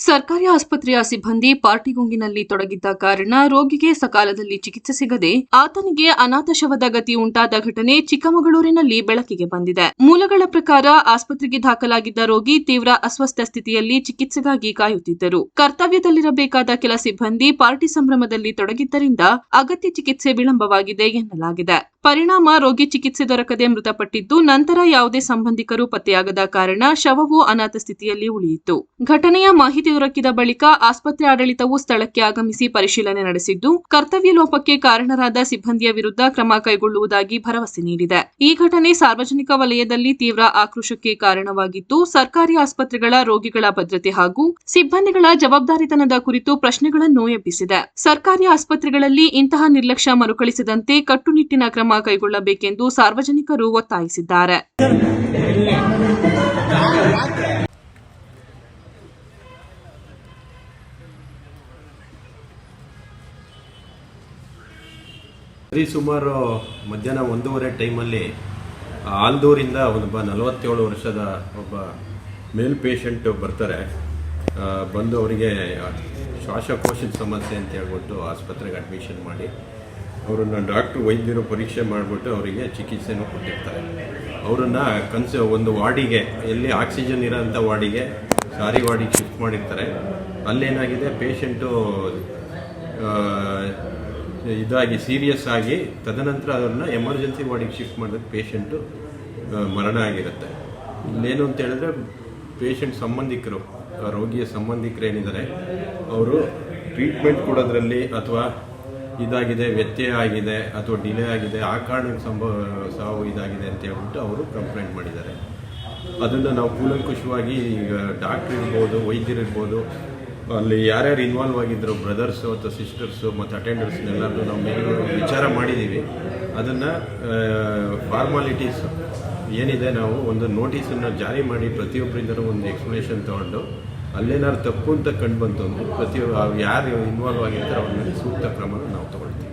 ಸರ್ಕಾರಿ ಆಸ್ಪತ್ರೆಯ ಸಿಬ್ಬಂದಿ ಪಾರ್ಟಿ ಗುಂಗಿನಲ್ಲಿ ತೊಡಗಿದ್ದ ಕಾರಣ ರೋಗಿಗೆ ಸಕಾಲದಲ್ಲಿ ಚಿಕಿತ್ಸೆ ಸಿಗದೆ ಆತನಿಗೆ ಅನಾಥ ಶವದ ಗತಿ ಉಂಟಾದ ಘಟನೆ ಚಿಕ್ಕಮಗಳೂರಿನಲ್ಲಿ ಬೆಳಕಿಗೆ ಬಂದಿದೆ. ಮೂಲಗಳ ಪ್ರಕಾರ ಆಸ್ಪತ್ರೆಗೆ ದಾಖಲಾಗಿದ್ದ ರೋಗಿ ತೀವ್ರ ಅಸ್ವಸ್ಥ ಸ್ಥಿತಿಯಲ್ಲಿ ಚಿಕಿತ್ಸೆಗಾಗಿ ಕಾಯುತ್ತಿದ್ದರು. ಕರ್ತವ್ಯದಲ್ಲಿರಬೇಕಾದ ಕೆಲ ಸಿಬ್ಬಂದಿ ಪಾರ್ಟಿ ಸಂಭ್ರಮದಲ್ಲಿ ತೊಡಗಿದ್ದರಿಂದ ಅಗತ್ಯ ಚಿಕಿತ್ಸೆ ವಿಳಂಬವಾಗಿದೆ ಎನ್ನಲಾಗಿದೆ. ಪರಿಣಾಮ ರೋಗಿ ಚಿಕಿತ್ಸೆ ದೊರಕದೆ ಮೃತಪಟ್ಟಿದ್ದು, ನಂತರ ಯಾವುದೇ ಸಂಬಂಧಿಕರು ಪತ್ತೆಯಾಗದ ಕಾರಣ ಶವವು ಅನಾಥ ಸ್ಥಿತಿಯಲ್ಲಿ ಉಳಿಯಿತು. ಘಟನೆಯ ಮಾಹಿತಿ ದೊರಕಿದ ಬಳಿಕ ಆಸ್ಪತ್ರೆ ಆಡಳಿತವು ಸ್ಥಳಕ್ಕೆ ಆಗಮಿಸಿ ಪರಿಶೀಲನೆ ನಡೆಸಿದ್ದು, ಕರ್ತವ್ಯ ಲೋಪಕ್ಕೆ ಕಾರಣರಾದ ಸಿಬ್ಬಂದಿಯ ವಿರುದ್ಧ ಕ್ರಮ ಕೈಗೊಳ್ಳುವುದಾಗಿ ಭರವಸೆ ನೀಡಿದೆ. ಈ ಘಟನೆ ಸಾರ್ವಜನಿಕ ವಲಯದಲ್ಲಿ ತೀವ್ರ ಆಕ್ರೋಶಕ್ಕೆ ಕಾರಣವಾಗಿದ್ದು, ಸರ್ಕಾರಿ ಆಸ್ಪತ್ರೆಗಳ ರೋಗಿಗಳ ಭದ್ರತೆ ಹಾಗೂ ಸಿಬ್ಬಂದಿಗಳ ಜವಾಬ್ದಾರಿತನದ ಕುರಿತು ಪ್ರಶ್ನೆಗಳನ್ನು ಎಬ್ಬಿಸಿದೆ. ಸರ್ಕಾರಿ ಆಸ್ಪತ್ರೆಗಳಲ್ಲಿ ಇಂತಹ ನಿರ್ಲಕ್ಷ್ಯ ಮರುಕಳಿಸದಂತೆ ಕಟ್ಟುನಿಟ್ಟಿನ ಕ್ರಮ ಕೈಗೊಳ್ಳಬೇಕೆಂದು ಸಾರ್ವಜನಿಕರು ಒತ್ತಾಯಿಸಿದ್ದಾರೆ. ಸುಮಾರು ಮಧ್ಯಾಹ್ನ 1:30 ಟೈಮಲ್ಲಿ ಆಲ್ದೂರಿಂದ ಒಬ್ಬ 47 ವರ್ಷದ ಒಬ್ಬ ಮೇಲ್ ಪೇಷಂಟ್ ಬರ್ತಾರೆ. ಬಂದು ಅವರಿಗೆ ಶ್ವಾಸಕೋಶದ ಸಮಸ್ಯೆ ಅಂತ ಹೇಳ್ಬಿಟ್ಟು ಆಸ್ಪತ್ರೆಗೆ ಅಡ್ಮಿಷನ್ ಮಾಡಿ ಅವರನ್ನು ವೈದ್ಯರು ಪರೀಕ್ಷೆ ಮಾಡಿಬಿಟ್ಟು ಅವರಿಗೆ ಚಿಕಿತ್ಸೆನೂ ಕೊಟ್ಟಿರ್ತಾರೆ. ಅವರನ್ನು ಒಂದು ವಾರ್ಡಿಗೆ, ಎಲ್ಲಿ ಆಕ್ಸಿಜನ್ ಇರೋಂಥ ವಾರ್ಡಿಗೆ, ಸಾರಿ ವಾರ್ಡಿಗೆ ಶಿಫ್ಟ್ ಮಾಡಿರ್ತಾರೆ. ಅಲ್ಲೇನಾಗಿದೆ, ಪೇಷಂಟು ಇದಾಗಿ ಸೀರಿಯಸ್ ಆಗಿ ತದನಂತರ ಅದನ್ನು ಎಮರ್ಜೆನ್ಸಿ ವಾರ್ಡಿಗೆ ಶಿಫ್ಟ್ ಮಾಡಿದ್ರೆ ಪೇಷಂಟು ಮರಣ ಆಗಿರುತ್ತೆ. ಇಲ್ಲೇನು ಅಂತ ಹೇಳಿದ್ರೆ, ಪೇಷಂಟ್ ಸಂಬಂಧಿಕರು, ರೋಗಿಯ ಸಂಬಂಧಿಕರೇನಿದ್ದಾರೆ ಅವರು ಟ್ರೀಟ್ಮೆಂಟ್ ಕೊಡೋದ್ರಲ್ಲಿ ಅಥವಾ ಇದಾಗಿದೆ, ವ್ಯತ್ಯಯ ಆಗಿದೆ ಅಥವಾ ಡಿಲೇ ಆಗಿದೆ, ಆ ಕಾರಣಕ್ಕೆ ಸಾವು ಇದಾಗಿದೆ ಅಂತ ಹೇಳ್ಬಿಟ್ಟು ಅವರು ಕಂಪ್ಲೇಂಟ್ ಮಾಡಿದ್ದಾರೆ. ಅದನ್ನು ನಾವು ಕೂಲಂಕುಷವಾಗಿ ಈಗ ಡಾಕ್ಟ್ರ್ ಇರ್ಬೋದು, ವೈದ್ಯರಿರ್ಬೋದು, ಅಲ್ಲಿ ಯಾರ್ಯಾರು ಇನ್ವಾಲ್ವ್ ಆಗಿದ್ರು, ಬ್ರದರ್ಸು ಅಥವಾ ಸಿಸ್ಟರ್ಸು ಮತ್ತು ಅಟೆಂಡರ್ಸ್ನೆಲ್ಲರೂ ನಾವು ವಿಚಾರ ಮಾಡಿದ್ದೀವಿ. ಅದನ್ನು ಫಾರ್ಮಾಲಿಟೀಸ್ ಏನಿದೆ, ನಾವು ಒಂದು ನೋಟಿಸನ್ನು ಜಾರಿ ಮಾಡಿ ಪ್ರತಿಯೊಬ್ಬರಿಂದಲೂ ಒಂದು ಎಕ್ಸ್ಪ್ಲನೇಷನ್ ತೊಗೊಂಡು ಅಲ್ಲೇನಾದ್ರು ತಪ್ಪು ಅಂತ ಕಂಡು ಬಂತು ಅಂದರೆ ಯಾರು ಇನ್ವಾಲ್ವ್ ಆಗಿರ್ತಾರೆ ಅವ್ರ ಮೇಲೆ ಸೂಕ್ತ ಕ್ರಮನ ನಾವು ತಗೊಳ್ತೀವಿ.